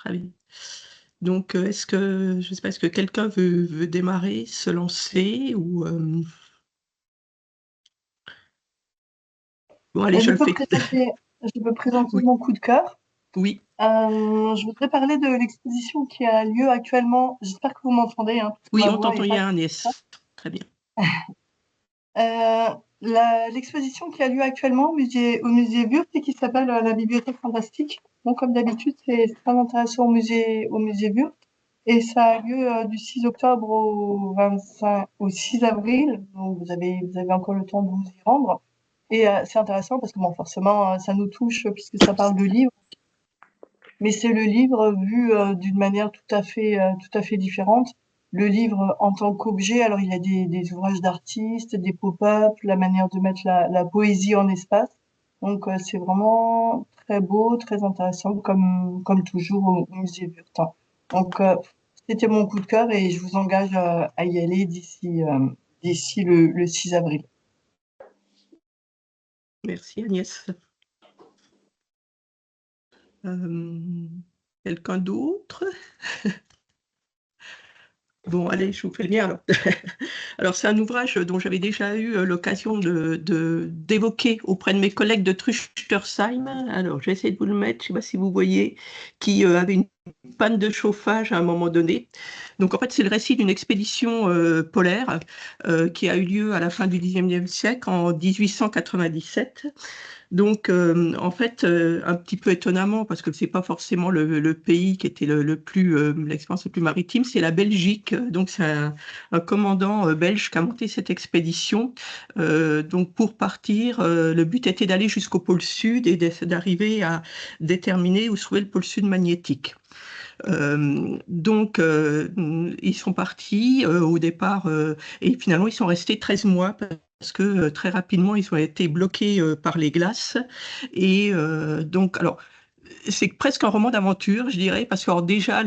très bien. Donc, est-ce que, je sais pas, est-ce que quelqu'un veut démarrer, se lancer ou bon, allez, je Je le peux fais. présenter, je peux présenter Oui, mon coup de cœur. oui, Je voudrais parler de l'exposition qui a lieu actuellement. J'espère que vous m'entendez, hein, parce que oui, ma on voix t'entend est pas bien, très Agnès. Très bien. l'exposition qui a lieu actuellement au musée Wurth et qui s'appelle la Bibliothèque Fantastique. Donc, comme d'habitude, c'est très intéressant au musée Wurth. Et ça a lieu du 6 octobre au 6 avril. Donc, vous avez encore le temps de vous y rendre. Et c'est intéressant parce que, bon, forcément, ça nous touche puisque ça parle de livres. Mais c'est le livre vu d'une manière tout à fait différente. Le livre en tant qu'objet, alors il y a des ouvrages d'artistes, des pop-up, la manière de mettre la poésie en espace. Donc c'est vraiment très beau, très intéressant comme toujours au musée Burton. Donc c'était mon coup de cœur et je vous engage à y aller d'ici le 6 avril. Merci, Agnès. Euh, Quelqu'un d'autre? Bon, allez, je vous fais le mien alors. Alors, c'est un ouvrage dont j'avais déjà eu l'occasion d'évoquer auprès de mes collègues de Trüchtersheim. Alors, j'ai essayé de vous le mettre, je ne sais pas si vous voyez, qui avait une panne de chauffage à un moment donné. Donc, en fait, c'est le récit d'une expédition polaire qui a eu lieu à la fin du XIXe siècle, en 1897. Donc, en fait, un petit peu étonnamment, parce que c'est pas forcément le pays qui était l'expérience le plus maritime, c'est la Belgique. Donc, c'est un commandant belge qui a monté cette expédition. Donc, pour partir, le but était d'aller jusqu'au pôle sud et d'arriver à déterminer où se trouvait le pôle sud magnétique. Donc, ils sont partis au départ et finalement, ils sont restés 13 mois parce que très rapidement, ils ont été bloqués par les glaces. Et donc, alors, c'est presque un roman d'aventure, je dirais, parce que alors, déjà,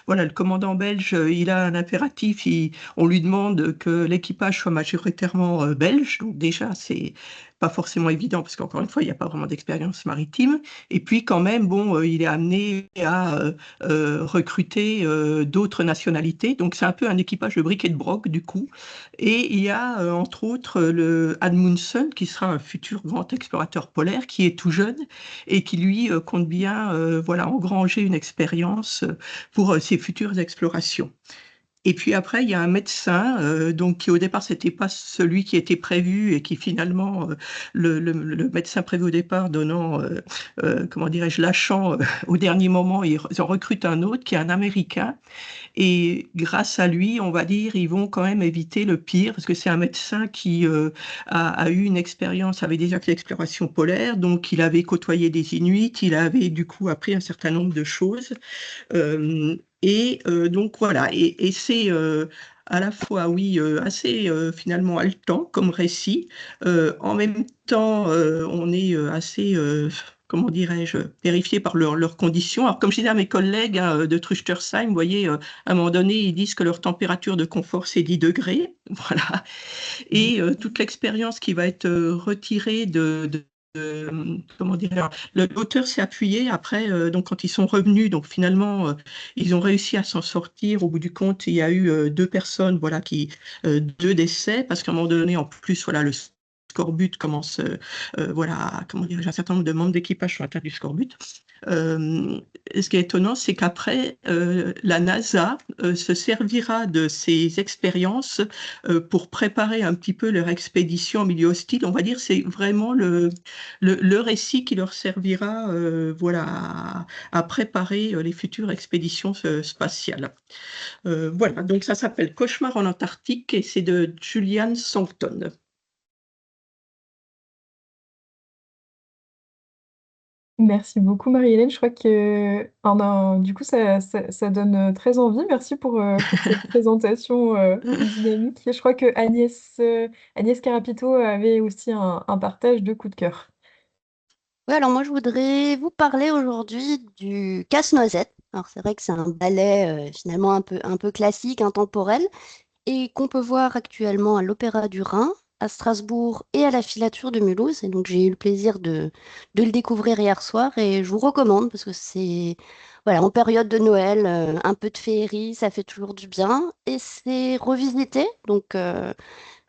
voilà, le commandant belge, il a un impératif, on lui demande que l'équipage soit majoritairement belge, donc déjà, c'est pas forcément évident, parce qu'encore une fois, il n'y a pas vraiment d'expérience maritime, et puis quand même, bon, il est amené à recruter d'autres nationalités, donc c'est un peu un équipage de bric et de broc, du coup, et il y a, entre autres, le Amundsen, qui sera un futur grand explorateur polaire, qui est tout jeune, et qui lui compte bien voilà, engranger une expérience pour ses futures explorations. Et puis après, il y a un médecin, donc qui au départ, c'était pas celui qui était prévu et qui finalement, le médecin prévu au départ donnant, comment dirais-je, lâchant au dernier moment, ils en recrutent un autre qui est un Américain. Et grâce à lui, on va dire, ils vont quand même éviter le pire, parce que c'est un médecin qui a eu une expérience, avait déjà fait l'exploration polaire, donc il avait côtoyé des Inuits, il avait du coup appris un certain nombre de choses. Donc voilà, et c'est à la fois, oui, assez finalement haletant comme récit. En même temps, on est assez, comment dirais-je, vérifié par leurs conditions. Alors, comme je disais à mes collègues hein, de Trüchtersheim, vous voyez, à un moment donné, ils disent que leur température de confort, c'est 10 degrés. Voilà. Et toute l'expérience qui va être retirée comment dire, l'auteur s'est appuyé après, donc quand ils sont revenus, donc finalement, ils ont réussi à s'en sortir. Au bout du compte, il y a eu deux personnes, voilà, deux décès, parce qu'à un moment donné, en plus, voilà, le scorbut commence, voilà, comment dire, un certain nombre de membres d'équipage sont atteints du scorbut. Euh, Ce qui est étonnant, c'est qu'après, la NASA se servira de ces expériences pour préparer un petit peu leur expédition en milieu hostile. On va dire c'est vraiment le récit qui leur servira voilà, à préparer les futures expéditions spatiales. Voilà, donc ça s'appelle Cauchemar en Antarctique et c'est de Julian Sampton. Merci beaucoup, Marie-Hélène. Je crois que du coup, ça donne très envie. Merci pour cette présentation dynamique. Et je crois que Agnès Carapito avait aussi un partage de coups de cœur. Oui, alors moi je voudrais vous parler aujourd'hui du Casse-Noisette. Alors c'est vrai que c'est un ballet finalement un peu classique, intemporel, et qu'on peut voir actuellement à l'Opéra du Rhin à Strasbourg et à la filature de Mulhouse. Et donc, j'ai eu le plaisir de le découvrir hier soir et je vous recommande parce que c'est, voilà, en période de Noël, un peu de féerie, ça fait toujours du bien. Et c'est revisité. Donc, voilà,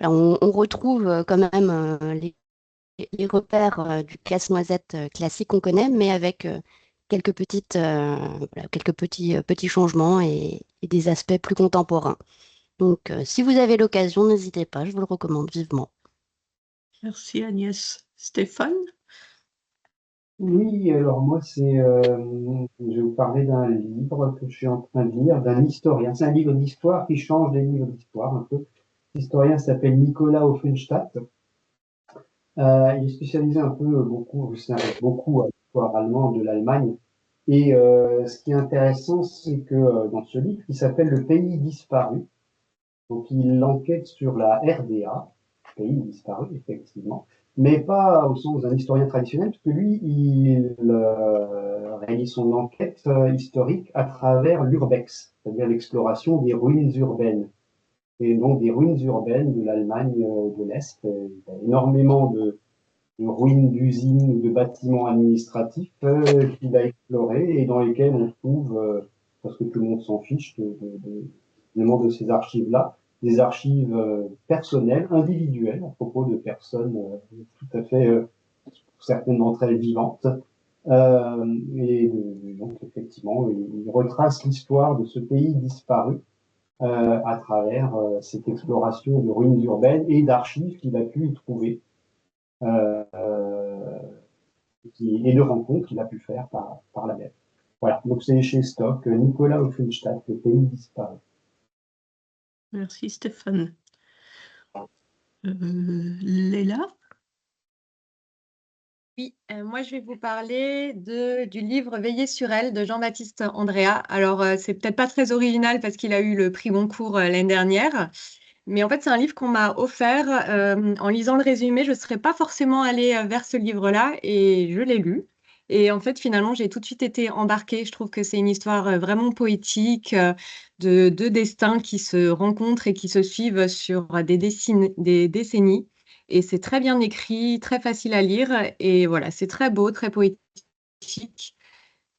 on retrouve quand même les repères du casse-noisette classique qu'on connaît, mais avec voilà, quelques petits changements et des aspects plus contemporains. Donc, si vous avez l'occasion, n'hésitez pas, je vous le recommande vivement. Merci Agnès. Stéphane? Oui, alors moi, je vais vous parler d'un livre que je suis en train de lire, d'un historien. C'est un livre d'histoire qui change des livres d'histoire un peu. L'historien s'appelle Nicolas Offenstadt. Il est spécialisé un peu, beaucoup, je s'intéresse beaucoup à l'histoire allemande de l'Allemagne. Et ce qui est intéressant, c'est que dans ce livre, qui s'appelle Le pays disparu, donc il enquête sur la RDA, pays disparu, effectivement, mais pas au sens d'un historien traditionnel, parce que lui, il réalise son enquête historique à travers l'urbex, c'est-à-dire l'exploration des ruines urbaines. Et donc des ruines urbaines de l'Allemagne de l'Est. Il y a énormément de ruines d'usines ou de bâtiments administratifs qu'il a explorés et dans lesquels on trouve, parce que tout le monde s'en fiche de ces archives-là, des archives personnelles, individuelles, à propos de personnes tout à fait, certaines d'entre elles vivantes. Donc, effectivement, il retrace l'histoire de ce pays disparu à travers cette exploration de ruines urbaines et d'archives qu'il a pu y trouver euh, et de rencontres qu'il a pu faire par la même. Voilà, donc c'est chez Stock, Nicolas Offenstadt, Le pays disparu. Merci Stéphane. Léla? Oui, moi je vais vous parler du livre Veiller sur elle de Jean-Baptiste Andréa. Alors, c'est peut-être pas très original parce qu'il a eu le prix Goncourt l'année dernière, mais en fait, c'est un livre qu'on m'a offert. En lisant le résumé, je ne serais pas forcément allée vers ce livre-là et je l'ai lu. Et en fait, finalement, j'ai tout de suite été embarquée. Je trouve que c'est une histoire vraiment poétique de deux destins qui se rencontrent et qui se suivent sur des décennies. Et c'est très bien écrit, très facile à lire. Et voilà, c'est très beau, très poétique.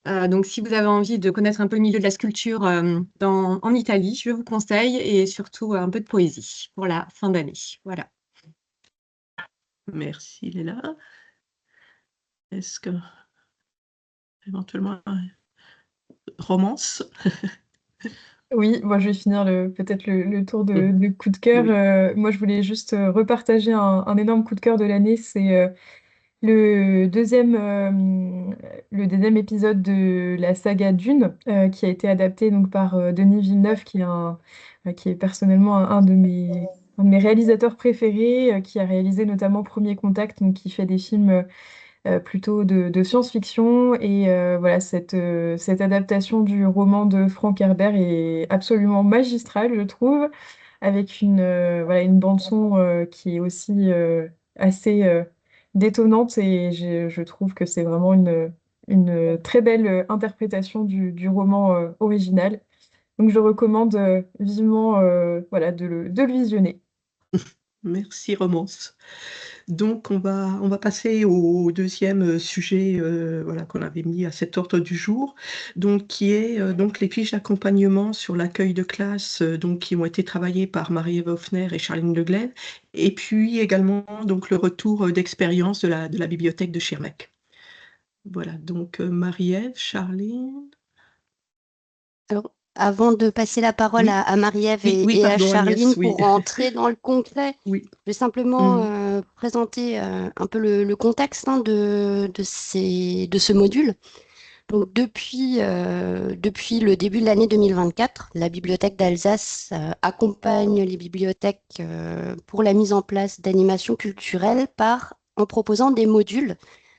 Donc, si vous avez envie de connaître un peu le milieu de la sculpture en Italie, je vous conseille et surtout un peu de poésie pour la fin d'année. Voilà. Merci Léla. Est-ce que éventuellement romance? Oui, moi je vais finir peut-être le tour de coup de cœur. Oui. Moi je voulais juste repartager un énorme coup de cœur de l'année. C'est le deuxième épisode de la saga Dune qui a été adapté donc par Denis Villeneuve, qui est personnellement un de mes réalisateurs préférés, qui a réalisé notamment Premier Contact, donc qui fait des films plutôt de science-fiction. Et voilà, cette adaptation du roman de Frank Herbert est absolument magistrale, je trouve, avec voilà, une bande-son qui est aussi assez détonnante. Et je trouve que c'est vraiment une très belle interprétation du roman original. Donc je recommande vivement voilà, de le visionner. Merci romance. Donc on va passer au deuxième sujet voilà, qu'on avait mis à cet ordre du jour, donc qui est donc les fiches d'accompagnement sur l'accueil de classe donc qui ont été travaillées par Marie-Ève Hoffner et Charline Leglen, et puis également donc le retour d'expérience de la bibliothèque de Schirmeck. Voilà, donc Marie-Ève, Charline. Alors, avant de passer la parole Oui, à Marie-Ève oui, oui, et à pardon Charline Agnès, oui. pour rentrer dans le concret, Oui. je vais simplement Mhm. présenter un peu le contexte de ce module. Donc, depuis le début de l'année 2024, la Bibliothèque d'Alsace accompagne les bibliothèques pour la mise en place d'animations culturelles en proposant des modules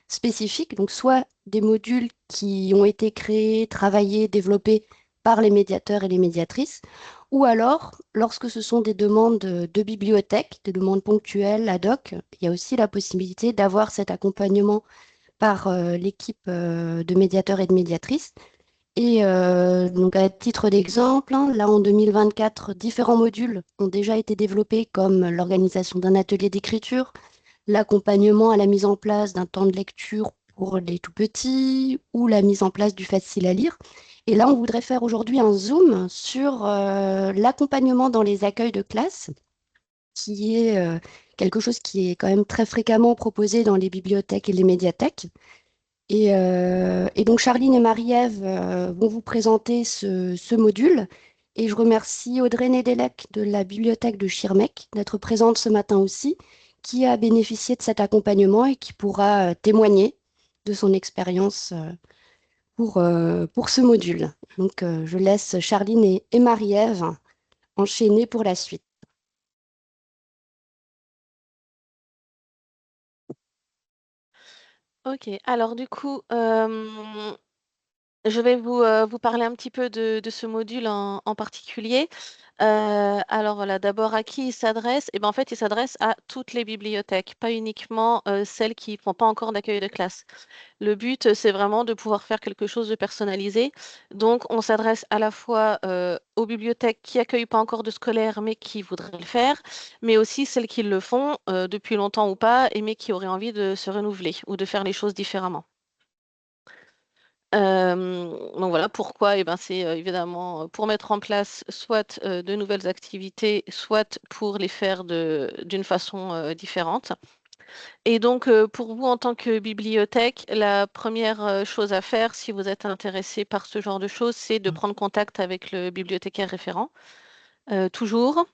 spécifiques, donc soit des modules qui ont été créés, travaillés, développés par les médiateurs et les médiatrices, ou alors, lorsque ce sont des demandes de bibliothèques, des demandes ponctuelles, ad hoc, il y a aussi la possibilité d'avoir cet accompagnement par l'équipe de médiateurs et de médiatrices. Et donc, à titre d'exemple, hein, là en 2024, différents modules ont déjà été développés, comme l'organisation d'un atelier d'écriture, l'accompagnement à la mise en place d'un temps de lecture pour les tout petits ou la mise en place du facile à lire. Et là, on voudrait faire aujourd'hui un zoom sur l'accompagnement dans les accueils de classe, qui est quelque chose qui est quand même très fréquemment proposé dans les bibliothèques et les médiathèques. Et donc, Charline et Marie-Ève vont vous présenter ce module. Et je remercie Audrey Nedelec de la bibliothèque de Schirmeck d'être présente ce matin aussi, qui a bénéficié de cet accompagnement et qui pourra témoigner de son expérience pour ce module. Donc, je laisse Charline et Marie-Ève enchaîner pour la suite. Ok, alors du coup, je vais vous parler un petit peu de ce module en particulier. Alors voilà, d'abord à qui il s'adresse? Eh ben, en fait, il s'adresse à toutes les bibliothèques, pas uniquement celles qui ne font pas encore d'accueil de classe. Le but, c'est vraiment de pouvoir faire quelque chose de personnalisé. Donc, on s'adresse à la fois aux bibliothèques qui accueillent pas encore de scolaires, mais qui voudraient le faire, mais aussi celles qui le font depuis longtemps ou pas, et mais qui auraient envie de se renouveler ou de faire les choses différemment. Donc voilà pourquoi, eh ben, c'est évidemment pour mettre en place soit de nouvelles activités, soit pour les faire d'une façon différente. Et donc, pour vous, en tant que bibliothèque, la première chose à faire, si vous êtes intéressé par ce genre de choses, c'est de prendre contact avec le bibliothécaire référent, toujours.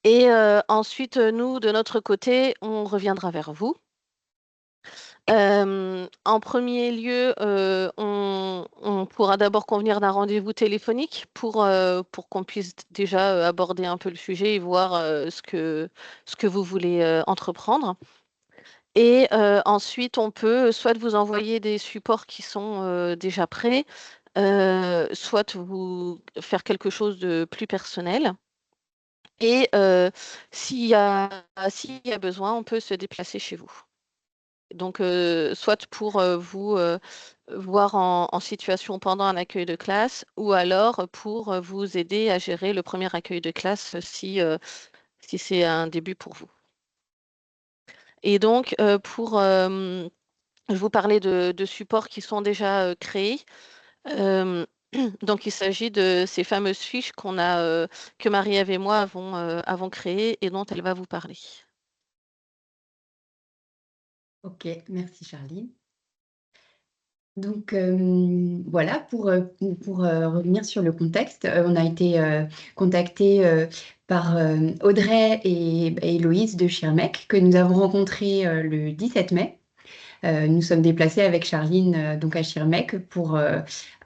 Et ensuite, nous, de notre côté, on reviendra vers vous. En premier lieu, on pourra d'abord convenir d'un rendez-vous téléphonique pour qu'on puisse déjà aborder un peu le sujet et voir ce que vous voulez entreprendre. Et ensuite, on peut soit vous envoyer des supports qui sont déjà prêts, soit vous faire quelque chose de plus personnel. Et s'il y a besoin, on peut se déplacer chez vous. Donc, soit pour vous voir en situation pendant un accueil de classe, ou alors pour vous aider à gérer le premier accueil de classe si c'est un début pour vous. Et donc, je vous parlais de supports qui sont déjà créés. Donc, il s'agit de ces fameuses fiches que Marie-Ève et moi avons créées et dont elle va vous parler. Ok, merci Charline. Donc voilà, pour revenir sur le contexte, on a été contacté par Audrey et Héloïse de Schirmeck, que nous avons rencontrés le 17 mai. Nous sommes déplacés avec Charline donc à Schirmeck pour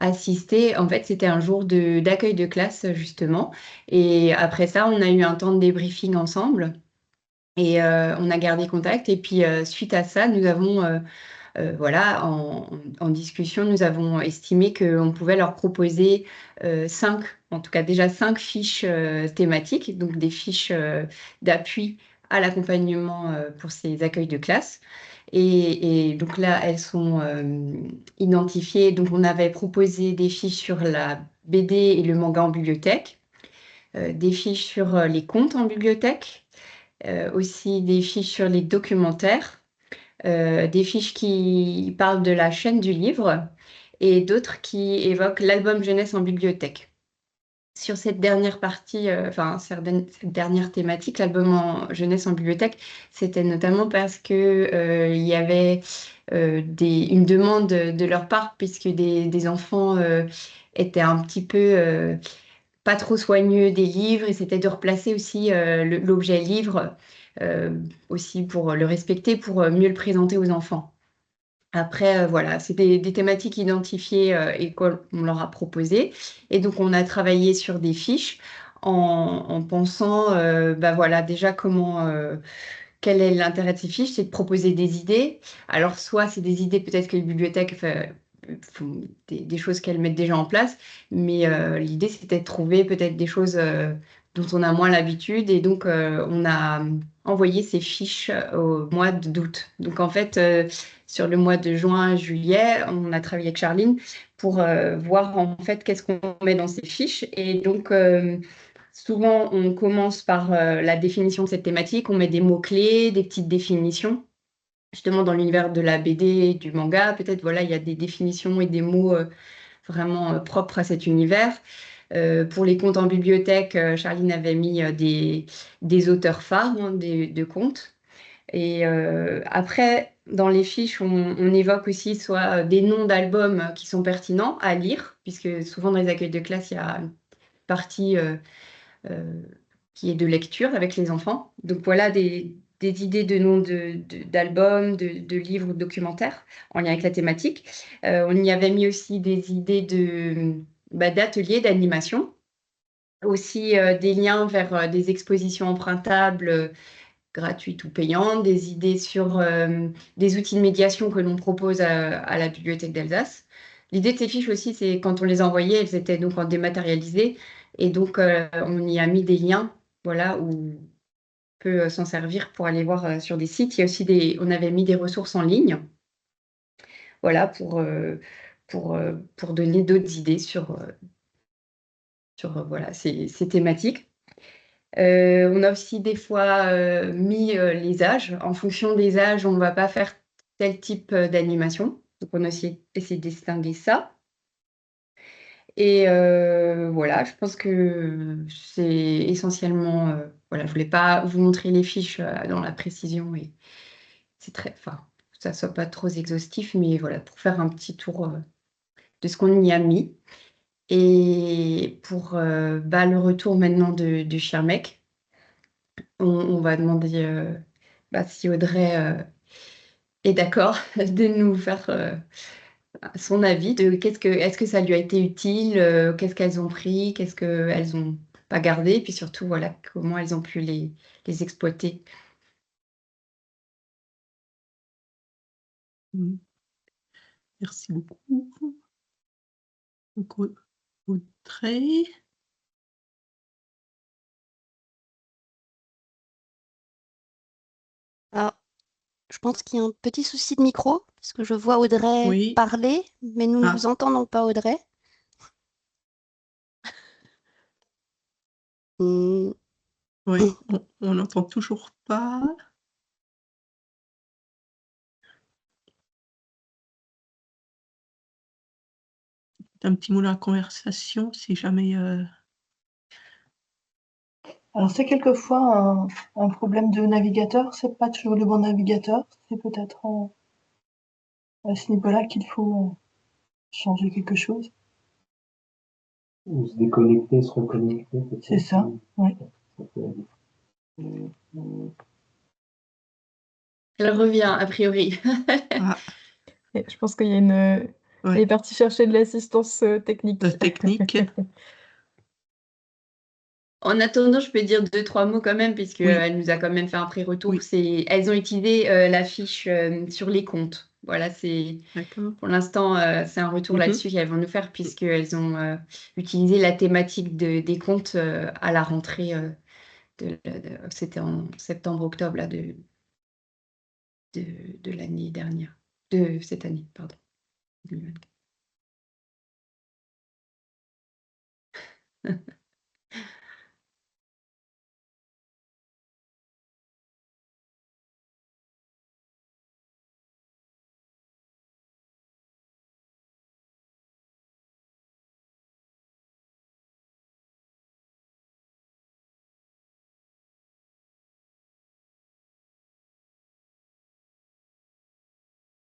assister. En fait, c'était un jour d'accueil de classe, justement. Et après ça, on a eu un temps de débriefing ensemble. Et on a gardé contact. Et puis, suite à ça, nous avons voilà, en discussion, nous avons estimé qu'on pouvait leur proposer en tout cas déjà 5 fiches thématiques, donc des fiches d'appui à l'accompagnement pour ces accueils de classe. Et donc là, elles sont identifiées. Donc, on avait proposé des fiches sur la BD et le manga en bibliothèque, des fiches sur les contes en bibliothèque, aussi des fiches sur les documentaires, des fiches qui parlent de la chaîne du livre et d'autres qui évoquent l'album jeunesse en bibliothèque. Sur cette dernière partie, cette dernière thématique, l'album en jeunesse en bibliothèque, c'était notamment parce que il y avait une demande de leur part, puisque des enfants étaient un petit peu pas trop soigneux des livres, et c'était de replacer aussi l'objet livre aussi pour le respecter, pour mieux le présenter aux enfants. Après, voilà, c'est des thématiques identifiées et qu'on leur a proposées. Et donc, on a travaillé sur des fiches en pensant, voilà, déjà quel est l'intérêt de ces fiches, c'est de proposer des idées. Alors, soit c'est des idées peut-être que les bibliothèques font des choses qu'elles mettent déjà en place, mais l'idée, c'était de trouver peut-être des choses dont on a moins l'habitude. Et donc, on a envoyé ces fiches au mois d'août. Donc, en fait, sur le mois de juin, juillet, on a travaillé avec Charline pour voir en fait qu'est-ce qu'on met dans ces fiches. Et donc, souvent, on commence par la définition de cette thématique, on met des mots-clés, des petites définitions. Justement, dans l'univers de la BD, du manga, peut-être, voilà, il y a des définitions et des mots vraiment propres à cet univers. Pour les contes en bibliothèque, Charline avait mis des auteurs phares de contes. Et après, dans les fiches, on évoque aussi soit des noms d'albums qui sont pertinents à lire, puisque souvent dans les accueils de classe, il y a une partie euh, qui est de lecture avec les enfants. Donc voilà des idées de noms d'albums, de livres ou de documentaires en lien avec la thématique. On y avait mis aussi des idées d'ateliers d'animation, aussi des liens vers des expositions empruntables gratuites ou payantes, des idées sur des outils de médiation que l'on propose à la Bibliothèque d'Alsace. L'idée de ces fiches aussi, c'est quand on les envoyait, elles étaient donc en dématérialisé, et donc on y a mis des liens, voilà, où on peut s'en servir pour aller voir sur des sites. Il y a aussi on avait mis des ressources en ligne, voilà, pour donner d'autres idées sur voilà, ces thématiques. On a aussi des fois mis les âges. En fonction des âges, on ne va pas faire tel type d'animation. Donc, on a aussi essayé de distinguer ça. Et voilà, je pense que c'est essentiellement... voilà, je ne voulais pas vous montrer les fiches dans la précision. Et c'est très... Enfin, que ça ne soit pas trop exhaustif, mais voilà, pour faire un petit tour de ce qu'on y a mis. Et pour le retour maintenant de Schirmeck, on va demander si Audrey est d'accord de nous faire son avis de est-ce que ça lui a été utile, qu'est-ce qu'elles ont pris, qu'est-ce qu'elles n'ont pas gardé, et puis surtout, voilà, comment elles ont pu les exploiter. Merci beaucoup. Donc, Audrey. Alors, je pense qu'il y a un petit souci de micro, parce que je vois Audrey Oui. parler, mais nous ne Ah. vous entendons pas, Audrey. Hmm. Oui, on n'entend toujours pas. Un petit mot dans la conversation, si jamais... Alors c'est quelquefois un problème de navigateur, c'est pas toujours le bon navigateur, c'est peut-être à ce niveau-là qu'il faut changer quelque chose. Ou se déconnecter, se reconnecter. C'est ça, oui. Elle revient, a priori. Ah, Et je pense qu'il y a une... Elle ouais, est partie chercher de l'assistance technique. technique. En attendant, je peux dire 2-3 mots quand même, puisqu'elle nous a quand même fait un pré-retour. Oui. Elles ont utilisé la fiche sur les comptes. Voilà, D'accord. pour l'instant, c'est un retour là-dessus qu'elles vont nous faire, puisqu'elles ont utilisé la thématique des comptes à la rentrée. C'était en septembre-octobre là, de l'année dernière. De cette année, pardon. 2024.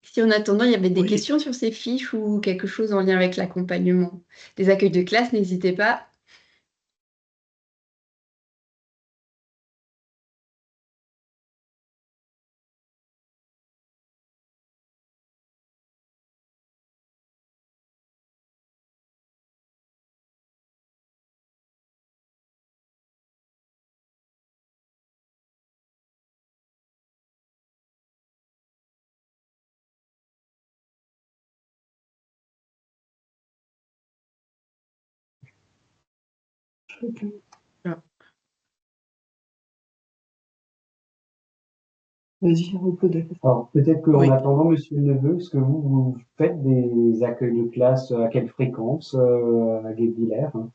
Si en attendant, il y avait des Oui. questions sur ces fiches ou quelque chose en lien avec l'accompagnement des accueils de classe, n'hésitez pas. Ah. Vas-y, on peut décrire. Alors, peut-être qu'en Oui. attendant, Monsieur Neveu, est-ce que vous faites des accueils de classe à quelle fréquence à Guebwiller, hein?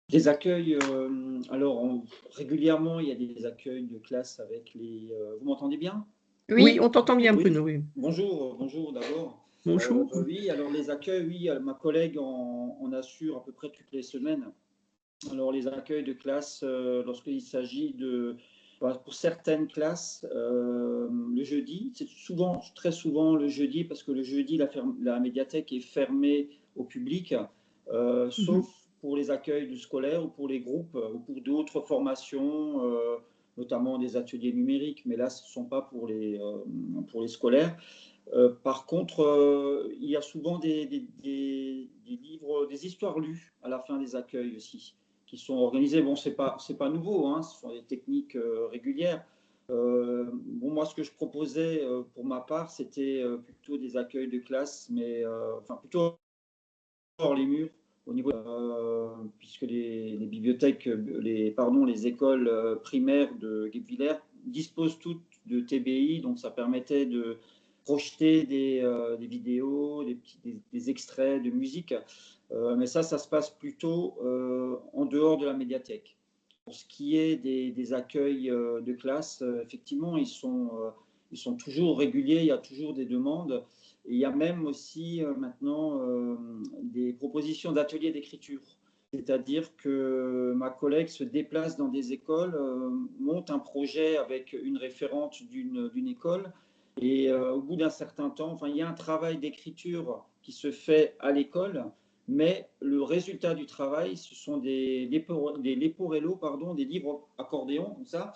Des accueils, régulièrement, il y a des accueils de classe avec les. Vous m'entendez bien? Oui, Oui, on t'entend bien, Oui. Bruno. Oui. Bonjour d'abord. Bonjour. Oui, alors les accueils, oui, ma collègue en assure à peu près toutes les semaines. Alors les accueils de classe, lorsqu'il s'agit pour certaines classes, le jeudi, c'est très souvent le jeudi, parce que le jeudi, la médiathèque est fermée au public, sauf pour les accueils du scolaire ou pour les groupes ou pour d'autres formations, notamment des ateliers numériques, mais là, ce ne sont pas pour les scolaires. Par contre, il y a souvent des livres, des histoires lues à la fin des accueils aussi, qui sont organisés. Bon, c'est pas nouveau, hein, ce sont des techniques régulières. Moi, ce que je proposais pour ma part, c'était plutôt des accueils de classe, mais plutôt hors les murs, au niveau, puisque les bibliothèques, les écoles primaires de Guebwiller disposent toutes de TBI, donc ça permettait de projeter des vidéos, des extraits de musique, mais ça se passe plutôt en dehors de la médiathèque. Pour ce qui est des accueils de classe, effectivement, ils sont toujours réguliers, il y a toujours des demandes. Et il y a même aussi maintenant des propositions d'ateliers d'écriture. C'est-à-dire que ma collègue se déplace dans des écoles, monte un projet avec une référente d'une école, et au bout d'un certain temps, il y a un travail d'écriture qui se fait à l'école, mais le résultat du travail, ce sont des leporello, des livres accordéons, comme ça,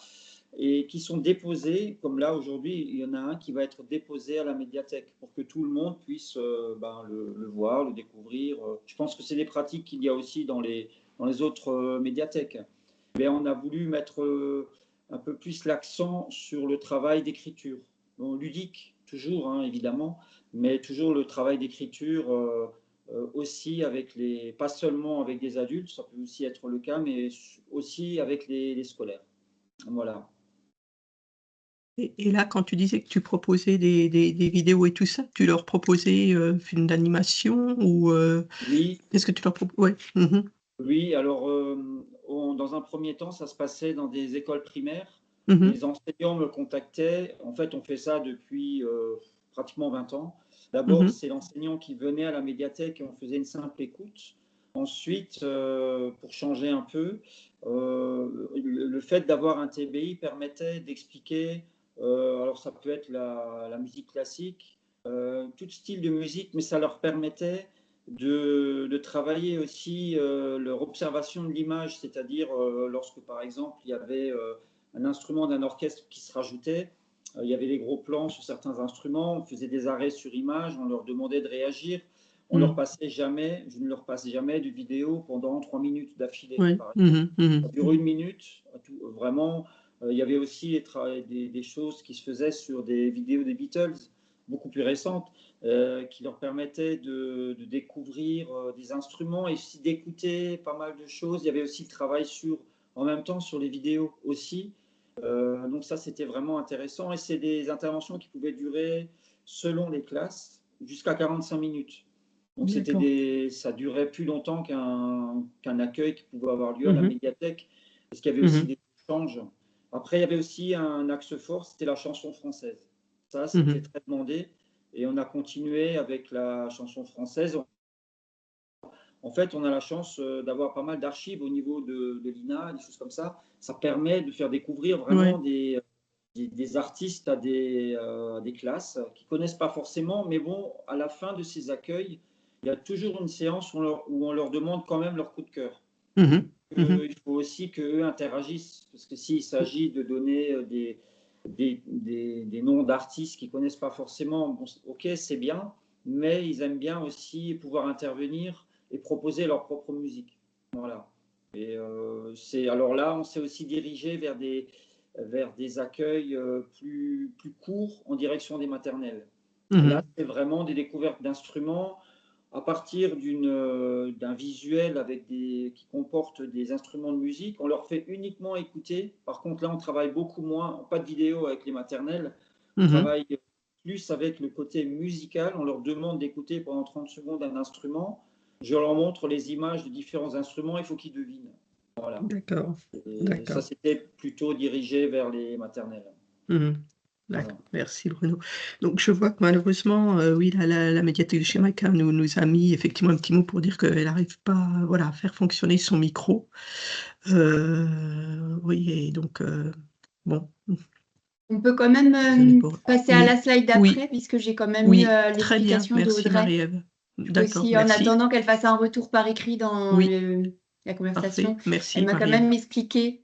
et qui sont déposés, comme là aujourd'hui, il y en a un qui va être déposé à la médiathèque pour que tout le monde puisse le voir, le découvrir. Je pense que c'est des pratiques qu'il y a aussi dans les autres médiathèques. Mais on a voulu mettre un peu plus l'accent sur le travail d'écriture. Bon, ludique, toujours, hein, évidemment, mais toujours le travail d'écriture aussi pas seulement avec des adultes, ça peut aussi être le cas, mais aussi avec les scolaires. Voilà. Et là, quand tu disais que tu proposais des vidéos et tout ça, tu leur proposais film d'animation ou Oui, qu'est-ce que tu leur proposais? Ouais. oui. Alors, dans un premier temps, ça se passait dans des écoles primaires. Mhm. Les enseignants me contactaient. En fait, on fait ça depuis pratiquement 20 ans. D'abord, c'est l'enseignant qui venait à la médiathèque et on faisait une simple écoute. Ensuite, pour changer un peu, le fait d'avoir un TBI permettait d'expliquer, alors ça peut être la musique classique, tout style de musique, mais ça leur permettait de travailler aussi leur observation de l'image, c'est-à-dire lorsque par exemple il y avait un instrument d'un orchestre qui se rajoutait, il y avait des gros plans sur certains instruments, on faisait des arrêts sur image, on leur demandait de réagir, je ne leur passe jamais de vidéo pendant 3 minutes d'affilée. Ouais. Ça dure 1 minute, vraiment. Il y avait aussi des choses qui se faisaient sur des vidéos des Beatles, beaucoup plus récentes, qui leur permettaient de découvrir des instruments et aussi d'écouter pas mal de choses. Il y avait aussi le travail en même temps sur les vidéos aussi. Donc ça, c'était vraiment intéressant. Et c'est des interventions qui pouvaient durer, selon les classes, jusqu'à 45 minutes. Donc ça durait plus longtemps qu'un accueil qui pouvait avoir lieu à la médiathèque, parce qu'il y avait aussi des échanges. Après, il y avait aussi un axe fort, c'était la chanson française. Ça, c'était très demandé. Et on a continué avec la chanson française. En fait, on a la chance d'avoir pas mal d'archives au niveau de l'INA, des choses comme ça. Ça permet de faire découvrir vraiment des artistes à des classes qui ne connaissent pas forcément. Mais bon, à la fin de ces accueils, il y a toujours une séance où on leur demande quand même leur coup de cœur. Il faut aussi qu'eux interagissent, parce que s'il s'agit de donner des noms d'artistes qu'ils ne connaissent pas forcément, bon, ok, c'est bien, mais ils aiment bien aussi pouvoir intervenir et proposer leur propre musique. Voilà. Et alors là, on s'est aussi dirigé vers des accueils plus courts en direction des maternelles. Là, c'est vraiment des découvertes d'instruments. à partir d'un visuel qui comporte des instruments de musique. On leur fait uniquement écouter. Par contre, là, on travaille beaucoup moins, pas de vidéo avec les maternelles. On travaille plus avec le côté musical. On leur demande d'écouter pendant 30 secondes un instrument. Je leur montre les images de différents instruments. Il faut qu'ils devinent. Voilà. D'accord. Et ça, c'était plutôt dirigé vers les maternelles. D'accord. Merci Bruno. Donc je vois que malheureusement, oui, la médiathèque de chez Maca nous a mis effectivement un petit mot pour dire qu'elle n'arrive pas, voilà, à faire fonctionner son micro. Oui, et donc bon, On peut quand même passer à la slide d'après, puisque j'ai quand même eu très bien, l'explication merci d'Audrey. Marie-Ève. D'accord, Aussi, en merci. attendant qu'elle fasse un retour par écrit dans la conversation, Parfait, merci elle m'a quand Marie-Ève. même expliqué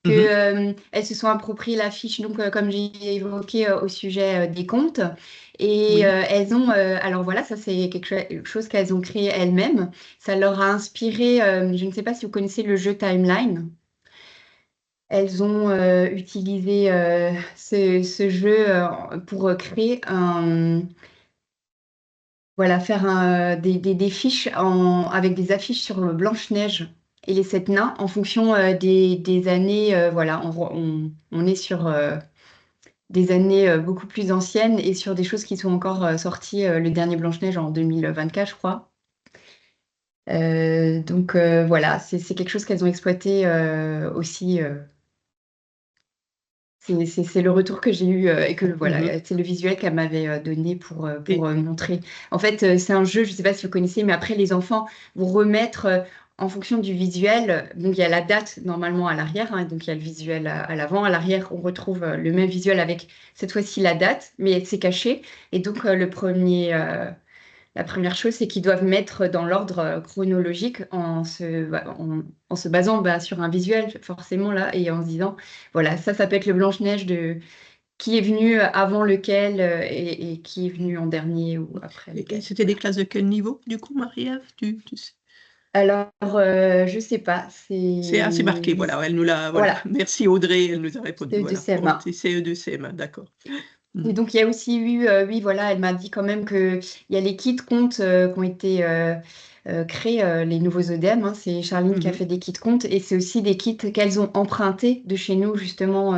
qu'elles se sont appropriées la fiche, donc comme j'ai évoqué au sujet des comptes. Et elles ont, alors voilà, ça c'est quelque chose qu'elles ont créé elles-mêmes. Ça leur a inspiré, je ne sais pas si vous connaissez le jeu Timeline. Elles ont utilisé ce jeu pour créer faire des fiches avec des affiches sur Blanche-Neige et les 7 nains en fonction des années. Voilà, on est sur des années beaucoup plus anciennes et sur des choses qui sont encore sorties. Le dernier Blanche-Neige en 2024, je crois. Donc voilà, c'est quelque chose qu'elles ont exploité aussi. C'est le retour que j'ai eu et que voilà, c'est le visuel qu'elle m'avait donné pour montrer. En fait, c'est un jeu, je ne sais pas si vous connaissez, mais après, les enfants vont remettre en fonction du visuel. Donc, il y a la date normalement à l'arrière, hein, donc il y a le visuel à l'avant. À l'arrière, on retrouve le même visuel avec cette fois-ci la date, mais c'est caché. Et donc, la première chose, c'est qu'ils doivent mettre dans l'ordre chronologique en se basant sur un visuel, forcément, là, et en se disant, voilà, ça peut être le Blanche-Neige de qui est venu avant lequel et qui est venu en dernier ou après lequel. C'était des classes de quel niveau, du coup, Marie-Ève, tu sais? Alors, je ne sais pas. C'est assez marqué, voilà, elle nous l'a, voilà. Merci Audrey, elle nous a répondu. CE2 CM1. C'est CE2 CM1, d'accord. Et donc, il y a aussi eu, oui, voilà, elle m'a dit quand même qu'il y a les kits comptes qui ont été créés, les nouveaux œdèmes. Hein, c'est Charline qui a fait des kits comptes et c'est aussi des kits qu'elles ont empruntés de chez nous, justement,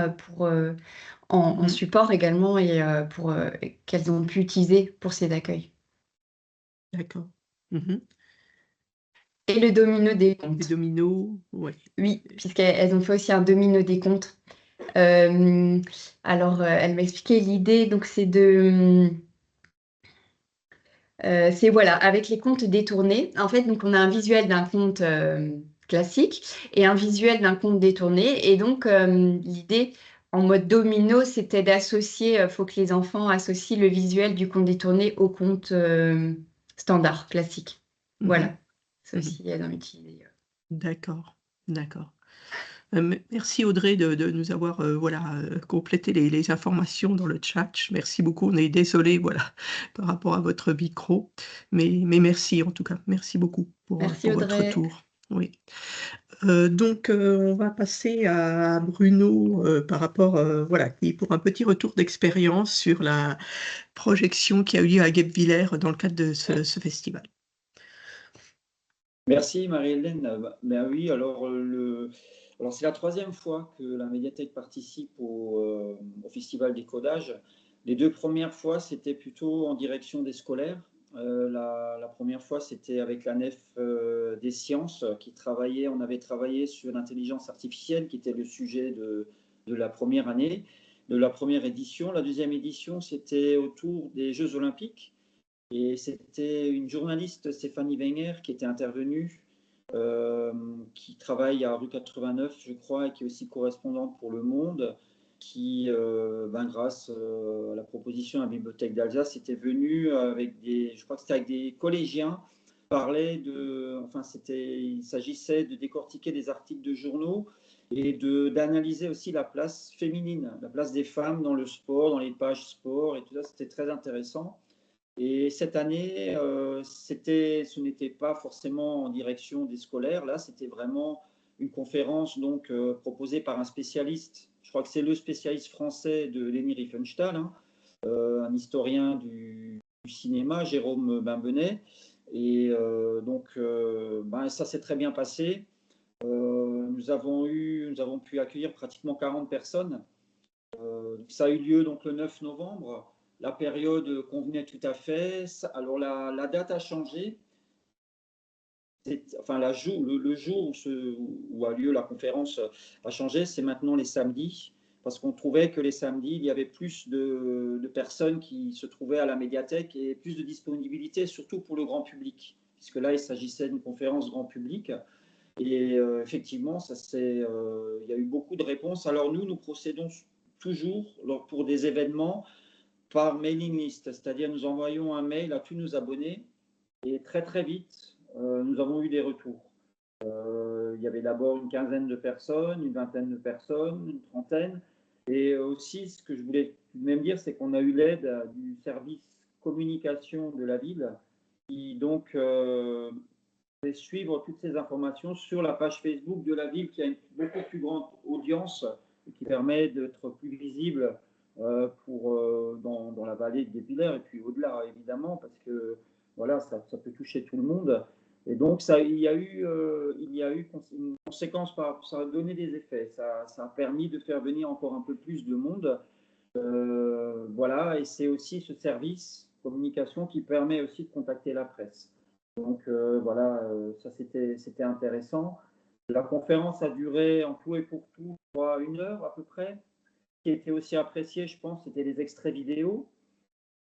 en support également et qu'elles ont pu utiliser pour ces accueils. D'accord. Et le domino des comptes. Les dominos, oui. Oui, puisqu'elles ont fait aussi un domino des comptes. Alors, elle m'a expliqué l'idée, donc c'est voilà, avec les comptes détournés. En fait, donc on a un visuel d'un compte classique et un visuel d'un compte détourné. Et donc, l'idée en mode domino, c'était d'associer, il faut que les enfants associent le visuel du compte détourné au compte standard, classique. Voilà, ça aussi, elles ont utilisé. D'accord, d'accord. Merci Audrey de nous avoir complété les informations dans le chat. Merci beaucoup. On est désolé par rapport à votre micro, mais merci en tout cas. Merci beaucoup pour votre retour. Oui. Donc on va passer à Bruno par rapport pour un petit retour d'expérience sur la projection qui a eu lieu à Guebwiller dans le cadre de ce festival. Merci Marie-Hélène. Ben oui, alors c'est la 3e fois que la médiathèque participe au Festival des codages. Les 2 premières fois, c'était plutôt en direction des scolaires. La première fois, c'était avec la nef des sciences on avait travaillé sur l'intelligence artificielle qui était le sujet de la première année, de la première édition. La 2e édition, c'était autour des Jeux Olympiques. Et c'était une journaliste, Stéphanie Wenger, qui était intervenue, qui travaille à rue 89, je crois, et qui est aussi correspondante pour Le Monde, qui, grâce à la proposition de la Bibliothèque d'Alsace, était venue je crois que c'était avec des collégiens, il s'agissait de décortiquer des articles de journaux et d'analyser aussi la place féminine, la place des femmes dans le sport, dans les pages sport et tout ça, c'était très intéressant. Et cette année, ce n'était pas forcément en direction des scolaires. Là, c'était vraiment une conférence proposée par un spécialiste. Je crois que c'est le spécialiste français de Leni Riefenstahl, un historien du cinéma, Jérôme Bimbenet. Et donc, ça s'est très bien passé. Nous avons pu accueillir pratiquement 40 personnes. Ça a eu lieu donc le 9 novembre. La période convenait tout à fait. Alors la date a changé. Enfin, le jour où a lieu la conférence a changé. C'est maintenant les samedis, parce qu'on trouvait que les samedis, il y avait plus de personnes qui se trouvaient à la médiathèque et plus de disponibilité, surtout pour le grand public, puisque là, il s'agissait d'une conférence grand public. Et effectivement, il y a eu beaucoup de réponses. Alors nous procédons toujours pour des événements par mailing list, c'est-à-dire nous envoyons un mail à tous nos abonnés et très très vite, nous avons eu des retours. Il y avait d'abord une quinzaine de personnes, une vingtaine de personnes, une trentaine. Et aussi, ce que je voulais même dire, c'est qu'on a eu l'aide du service communication de la ville qui donc fait suivre toutes ces informations sur la page Facebook de la ville qui a une beaucoup plus grande audience et qui permet d'être plus visible dans la vallée de Guebwiller et puis au-delà évidemment parce que voilà, ça peut toucher tout le monde. Et donc il y a eu une conséquence, ça a donné des effets, ça a permis de faire venir encore un peu plus de monde. Voilà, et c'est aussi ce service communication qui permet aussi de contacter la presse. Donc voilà, ça c'était intéressant. La conférence a duré en tout et pour tout 1 heure à peu près. Ce qui était aussi apprécié, je pense, c'était les extraits vidéo,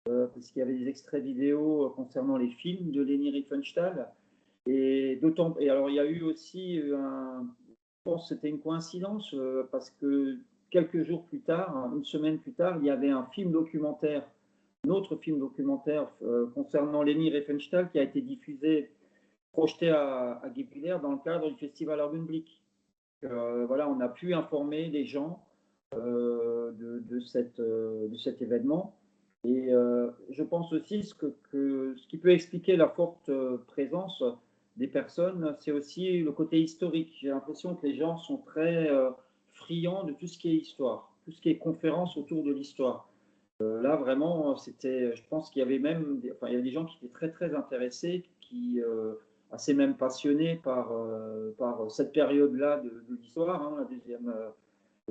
parce qu'il y avait des extraits vidéo concernant les films de Leni Riefenstahl. Et alors il y a eu aussi je pense que c'était une coïncidence, parce que quelques jours plus tard, une semaine plus tard, il y avait un film documentaire, un autre film documentaire concernant Leni Riefenstahl qui a été diffusé, projeté à Guebwiller dans le cadre du festival Augenblick. Voilà, on a pu informer les gens de cet événement. Et je pense aussi ce qui peut expliquer la forte présence des personnes, c'est aussi le côté historique. J'ai l'impression que les gens sont très friands de tout ce qui est histoire, tout ce qui est conférence autour de l'histoire. Là, vraiment, je pense qu'il y avait même, il y a des gens qui étaient très, très intéressés, assez même passionnés par cette période-là de l'histoire, hein, la deuxième,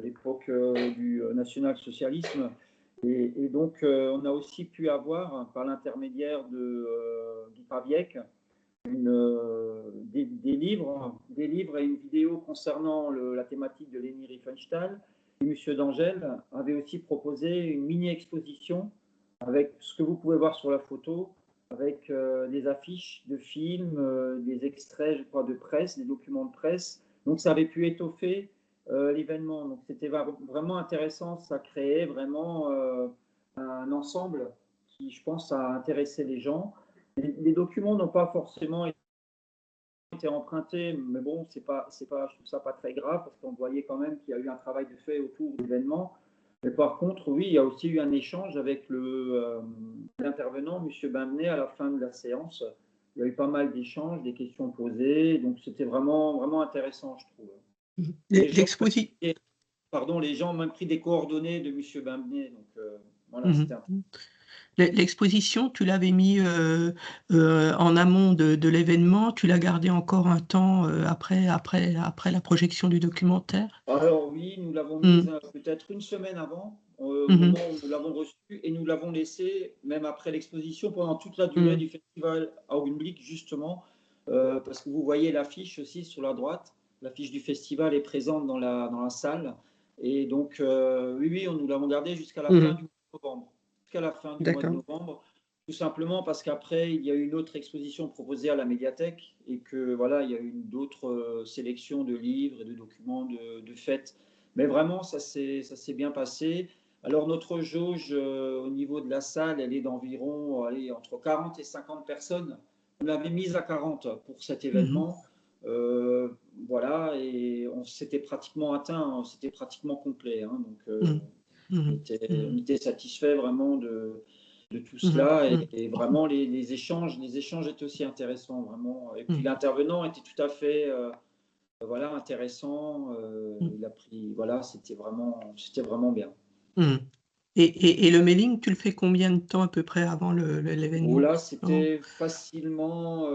l'époque du national-socialisme. Et donc, on a aussi pu avoir, par l'intermédiaire de Guy Paviec, des livres et une vidéo concernant la thématique de Leni Riefenstahl. Et M. D'Angèle avait aussi proposé une mini-exposition avec ce que vous pouvez voir sur la photo, avec des affiches de films, des extraits, je crois, de presse, des documents de presse. Donc, ça avait pu étoffer l'événement. Donc, c'était vraiment intéressant. Ça créait vraiment un ensemble qui, je pense, a intéressé les gens. Les documents n'ont pas forcément été empruntés, mais bon, je trouve ça pas très grave parce qu'on voyait quand même qu'il y a eu un travail de fait autour de l'événement. Mais par contre, oui, il y a aussi eu un échange avec l'intervenant, M. Bimbenet, à la fin de la séance. Il y a eu pas mal d'échanges, des questions posées, donc c'était vraiment, vraiment intéressant, je trouve. Les gens ont même pris des coordonnées de M. Bimbenet, donc voilà, c'était intéressant. L'exposition, tu l'avais mis en amont de l'événement, tu l'as gardée encore un temps après la projection du documentaire? Alors oui, nous l'avons mise peut-être une semaine avant, au moment où nous l'avons reçue, et nous l'avons laissée même après l'exposition pendant toute la durée du festival Augenblick, justement, parce que vous voyez l'affiche aussi sur la droite, l'affiche du festival est présente dans la salle, et donc oui, nous l'avons gardée jusqu'à la fin du mois de novembre. Jusqu'à la fin du mois de novembre, tout simplement parce qu'après, il y a eu une autre exposition proposée à la médiathèque et que voilà, il y a eu d'autres sélections de livres et de documents de fêtes. Mais vraiment, ça s'est bien passé. Alors, notre jauge au niveau de la salle, elle est d'environ entre 40 et 50 personnes. On l'avait mise à 40 pour cet événement. Voilà, et on s'était pratiquement atteint, c'était pratiquement complet. Hein, donc, on était satisfait vraiment de tout cela et vraiment les échanges étaient aussi intéressants vraiment. Et puis l'intervenant était tout à fait intéressant. Il a pris, voilà, c'était vraiment bien. Et le mailing, tu le fais combien de temps à peu près avant Oh l'événement? là, c'était facilement.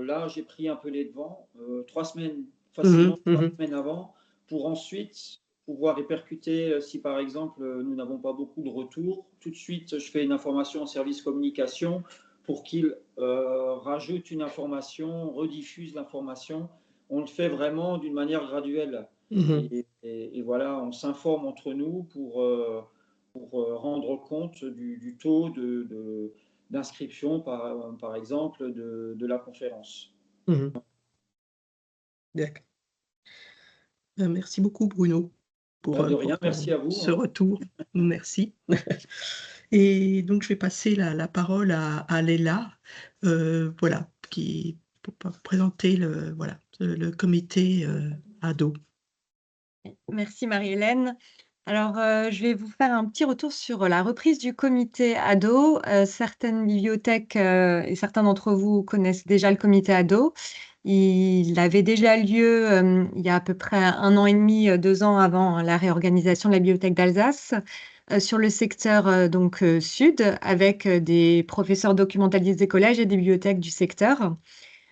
Là, j'ai pris un peu les devants, 3 semaines, facilement Mhm, trois mhm, semaines avant, pour ensuite pouvoir répercuter si par exemple nous n'avons pas beaucoup de retours. Tout de suite, je fais une information au service communication pour qu'il rajoute une information, rediffuse l'information. On le fait vraiment d'une manière graduelle. mhm, Et voilà, on s'informe entre nous pour rendre compte du taux d'inscription, par exemple, de la conférence. mhm. D'accord. Merci beaucoup, Bruno, De rien, pour merci à vous, ce hein. retour. Merci. Et donc, je vais passer la parole à Léla, voilà, pour présenter le comité ado. Merci Marie-Hélène. Alors, je vais vous faire un petit retour sur la reprise du comité ado. Certaines bibliothèques et certains d'entre vous connaissent déjà le comité ado. Il avait déjà lieu il y a à peu près 1 an et demi, 2 ans avant la réorganisation de la bibliothèque d'Alsace, sur le secteur sud, avec des professeurs documentalistes des collèges et des bibliothèques du secteur.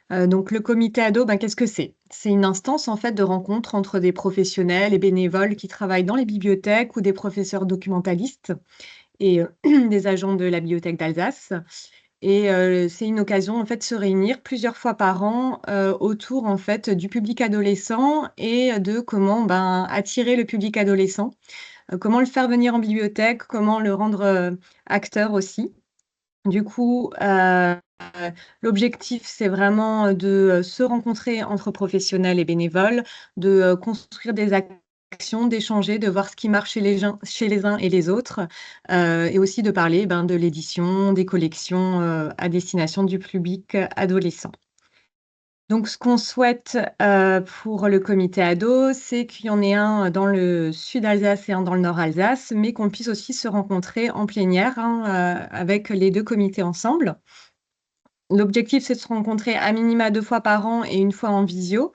Donc le comité ado, ben, qu'est-ce que c'est? C'est une instance en fait de rencontre entre des professionnels et bénévoles qui travaillent dans les bibliothèques ou des professeurs documentalistes et des agents de la bibliothèque d'Alsace. Et c'est une occasion en fait de se réunir plusieurs fois par an, autour en fait du public adolescent et de comment, ben, attirer le public adolescent, comment le faire venir en bibliothèque, comment le rendre, acteur aussi. Du coup, l'objectif, c'est vraiment de, se rencontrer entre professionnels et bénévoles, de, construire des actions, d'échanger, de voir ce qui marche chez les uns et les autres, et aussi de parler, ben, de l'édition, des collections, à destination du public adolescent. Donc ce qu'on souhaite, pour le comité ado, c'est qu'il y en ait un dans le sud Alsace et un dans le nord Alsace, mais qu'on puisse aussi se rencontrer en plénière, hein, avec les 2 comités ensemble. L'objectif, c'est de se rencontrer à minima 2 fois par an et 1 fois en visio.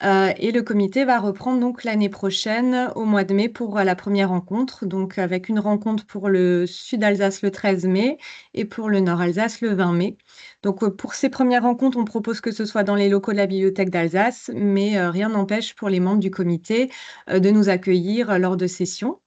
Et le comité va reprendre donc l'année prochaine, au mois de mai, pour la première rencontre, donc avec une rencontre pour le sud Alsace le 13 mai et pour le nord Alsace le 20 mai. Donc, pour ces premières rencontres, on propose que ce soit dans les locaux de la bibliothèque d'Alsace, mais rien n'empêche pour les membres du comité de nous accueillir lors de sessions.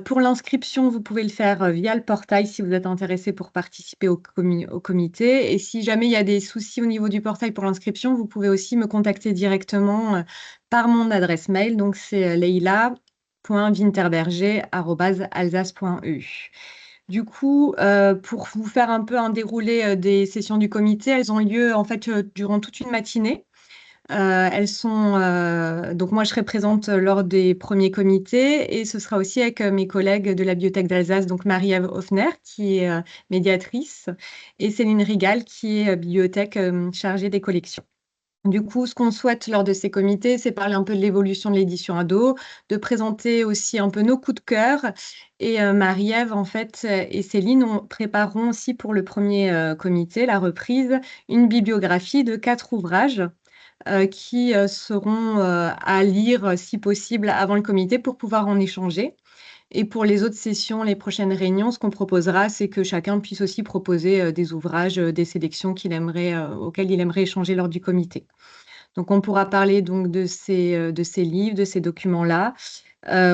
Pour l'inscription, vous pouvez le faire, via le portail si vous êtes intéressé pour participer au comité, et si jamais il y a des soucis au niveau du portail pour l'inscription, vous pouvez aussi me contacter directement, par mon adresse mail. Donc c'est, leila.winterberger@alsace.eu. Du coup, pour vous faire un peu un déroulé, des sessions du comité, elles ont lieu en fait, durant toute une matinée. Elles sont, donc moi je serai présente lors des premiers comités, et ce sera aussi avec, mes collègues de la Bibliothèque d'Alsace, donc Marie-Ève Hoffner qui est, médiatrice, et Céline Rigal qui est, bibliothèque, chargée des collections. Du coup, ce qu'on souhaite lors de ces comités, c'est parler un peu de l'évolution de l'édition ado, de présenter aussi un peu nos coups de cœur, et Marie-Ève en fait, et Céline prépareront aussi pour le premier comité, la reprise, une bibliographie de 4 ouvrages qui seront à lire, si possible, avant le comité pour pouvoir en échanger. Et pour les autres sessions, les prochaines réunions, ce qu'on proposera, c'est que chacun puisse aussi proposer des ouvrages, des sélections auxquelles il aimerait échanger lors du comité. Donc on pourra parler donc de ces livres, de ces documents-là.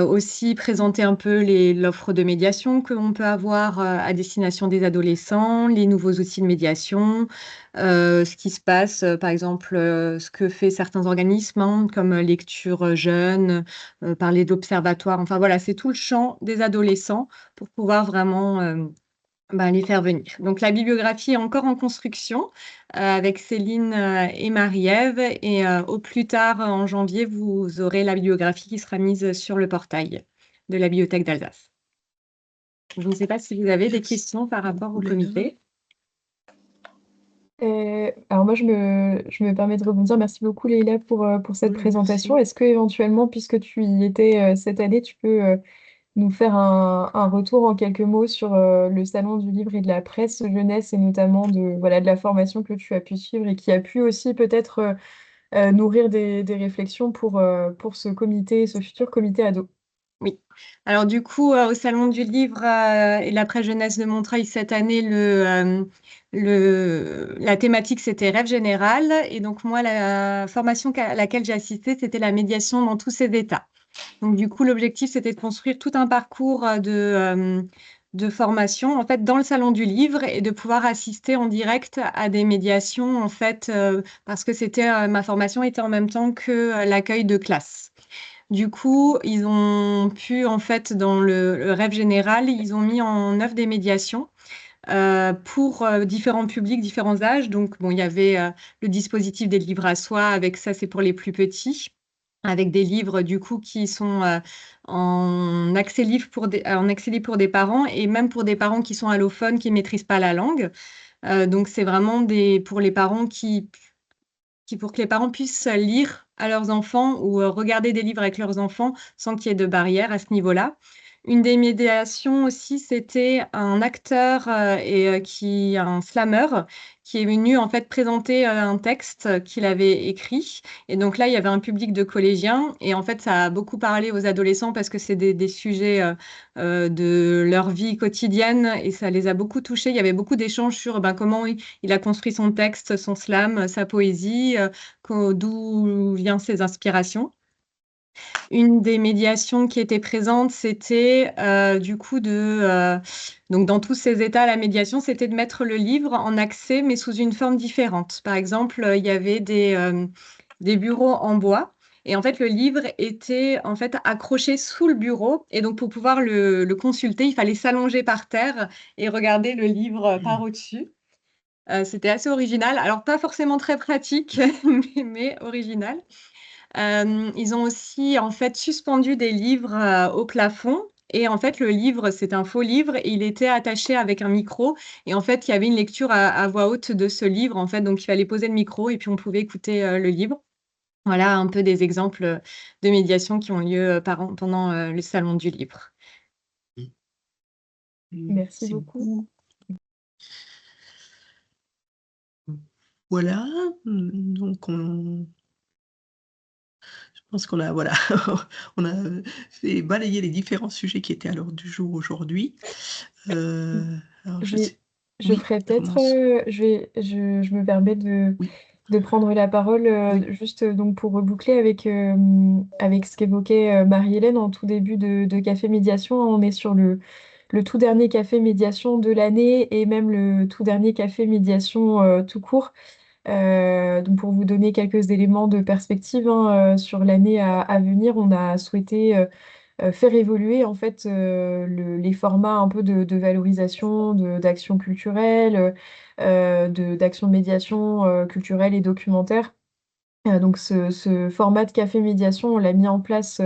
Aussi présenter un peu l'offre de médiation que l'on peut avoir, à destination des adolescents, les nouveaux outils de médiation, ce qui se passe, par exemple, ce que fait certains organismes, hein, comme Lecture Jeune, parler d'observatoires. Enfin voilà, c'est tout le champ des adolescents pour pouvoir vraiment, ben, les faire venir. Donc la bibliographie est encore en construction, avec Céline, et Marie-Ève, et au plus tard, en janvier, vous aurez la bibliographie qui sera mise sur le portail de la Bibliothèque d'Alsace. Je ne sais pas si vous avez des questions par rapport au comité? Alors moi, je me permets de rebondir. Merci beaucoup, Leïla, pour cette Oui, présentation. merci. Est-ce que éventuellement, puisque tu y étais cette année, tu peux nous faire un retour en quelques mots sur le Salon du livre et de la presse jeunesse, et notamment voilà, de la formation que tu as pu suivre et qui a pu aussi peut-être nourrir des réflexions pour ce comité, ce futur comité ado. Oui. Alors du coup, au Salon du Livre et la Presse Jeunesse de Montreuil cette année, la thématique c'était Rêve général. Et donc moi, la formation à laquelle j'ai assisté, c'était la médiation dans tous ses états. Donc du coup, l'objectif c'était de construire tout un parcours de formation en fait dans le Salon du Livre et de pouvoir assister en direct à des médiations en fait parce que c'était ma formation était en même temps que l'accueil de classe. Du coup, ils ont pu, en fait, dans le rêve général, ils ont mis en œuvre des médiations pour différents publics, différents âges. Donc, bon, il y avait le dispositif des livres à soi, avec ça, c'est pour les plus petits, avec des livres, du coup, qui sont en accès libre en accès libre pour des parents et même pour des parents qui sont allophones, qui ne maîtrisent pas la langue. Donc, c'est vraiment pour les parents pour que les parents puissent lire à leurs enfants ou regarder des livres avec leurs enfants sans qu'il y ait de barrière à ce niveau-là. Une des médiations aussi, c'était un acteur un slammer qui est venu en fait présenter un texte qu'il avait écrit. Et donc là, il y avait un public de collégiens et en fait, ça a beaucoup parlé aux adolescents parce que c'est des sujets de leur vie quotidienne et ça les a beaucoup touchés. Il y avait beaucoup d'échanges sur comment il a construit son texte, son slam, sa poésie, d'où viennent ses inspirations. Une des médiations qui était présente, c'était du coup donc dans tous ces états, la médiation, c'était de mettre le livre en accès, mais sous une forme différente. Par exemple, il y avait des bureaux en bois. Et en fait, le livre était en fait accroché sous le bureau. Et donc, pour pouvoir le consulter, il fallait s'allonger par terre et regarder le livre par au-dessus. C'était assez original. Alors, pas forcément très pratique, mais original. Ils ont aussi en fait suspendu des livres au plafond. Et en fait, le livre, c'est un faux livre et il était attaché avec un micro. Et en fait, il y avait une lecture à voix haute de ce livre. En fait, donc il fallait poser le micro et puis on pouvait écouter le livre. Voilà un peu des exemples de médiation qui ont lieu pendant le Salon du Livre. Merci beaucoup. Voilà, donc je pense qu'on a, voilà, on a fait balayer les différents sujets qui étaient à l'ordre du jour aujourd'hui. Alors Je Oui, ferais peut-être, commence. je me permets Oui, de prendre la parole oui. juste donc pour reboucler avec ce qu'évoquait Marie-Hélène en tout début de Café Médiation. On est sur le tout dernier Café Médiation de l'année et même le tout dernier Café Médiation tout court. Donc pour vous donner quelques éléments de perspective sur l'année à venir, on a souhaité faire évoluer en fait les formats un peu de valorisation, d'action culturelle, d'action de médiation culturelle et documentaire. Donc ce format de café médiation, on l'a mis en place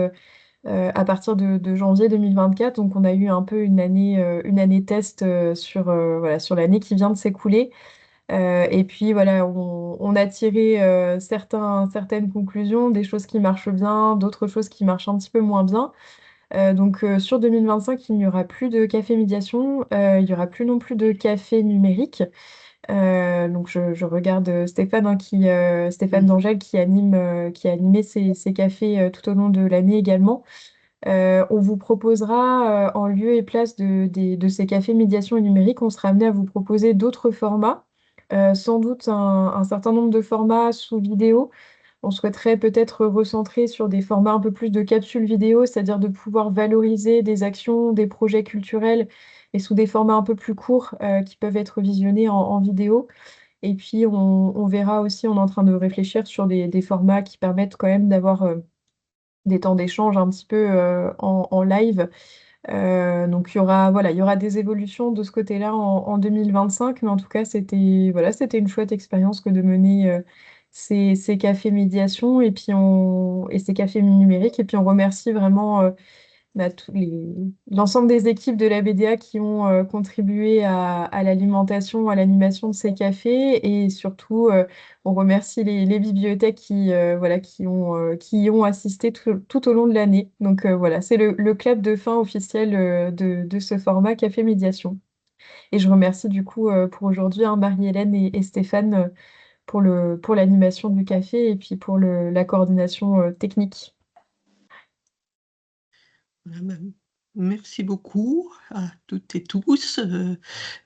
à partir de janvier 2024. Donc on a eu un peu une année test voilà, sur l'année qui vient de s'écouler. Et puis voilà, on a tiré certaines conclusions, des choses qui marchent bien, d'autres choses qui marchent un petit peu moins bien. Donc sur 2025, il n'y aura plus de café médiation, il n'y aura plus non plus de café numérique. Donc je regarde Stéphane, Stéphane d'Angèle qui a animé ces cafés tout au long de l'année également. On vous proposera en lieu et place de ces cafés médiation et numérique, on sera amené à vous proposer d'autres formats, sans doute un certain nombre de formats sous vidéo. On souhaiterait peut-être recentrer sur des formats un peu plus de capsules vidéo, c'est-à-dire de pouvoir valoriser des actions, des projets culturels et sous des formats un peu plus courts qui peuvent être visionnés en vidéo. Et puis on verra aussi, on est en train de réfléchir sur des formats qui permettent quand même d'avoir des temps d'échange un petit peu en live. Donc il y aura des évolutions de ce côté-là en 2025, mais en tout cas c'était une chouette expérience que de mener ces cafés médiation et ces cafés numériques. Et puis on remercie vraiment l'ensemble des équipes de la BDA qui ont contribué à l'alimentation, à l'animation de ces cafés et surtout on remercie les bibliothèques qui y ont assisté tout au long de l'année. Donc voilà, c'est le clap de fin officiel de ce format Café Médiation. Et je remercie du coup pour aujourd'hui Marie-Hélène et Stéphane pour l'animation du café et puis pour la coordination technique. Voilà, Merci beaucoup à toutes et tous.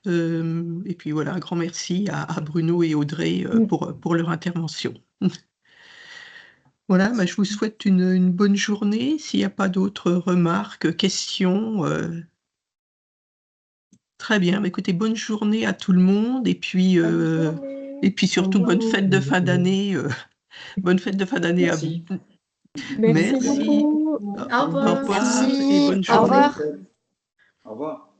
Et puis voilà, un grand merci à Bruno et Audrey pour leur intervention. Voilà, bah, je vous souhaite une bonne journée. S'il n'y a pas d'autres remarques, questions, très bien. Bah, écoutez, bonne journée à tout le monde et puis, Bonne journée. surtout bonne fête de fin d'année. Bonne fête de fin d'année à vous. Merci. Merci Merci. beaucoup. Au revoir. Au revoir Merci. et bonne Au journée. revoir. Au revoir.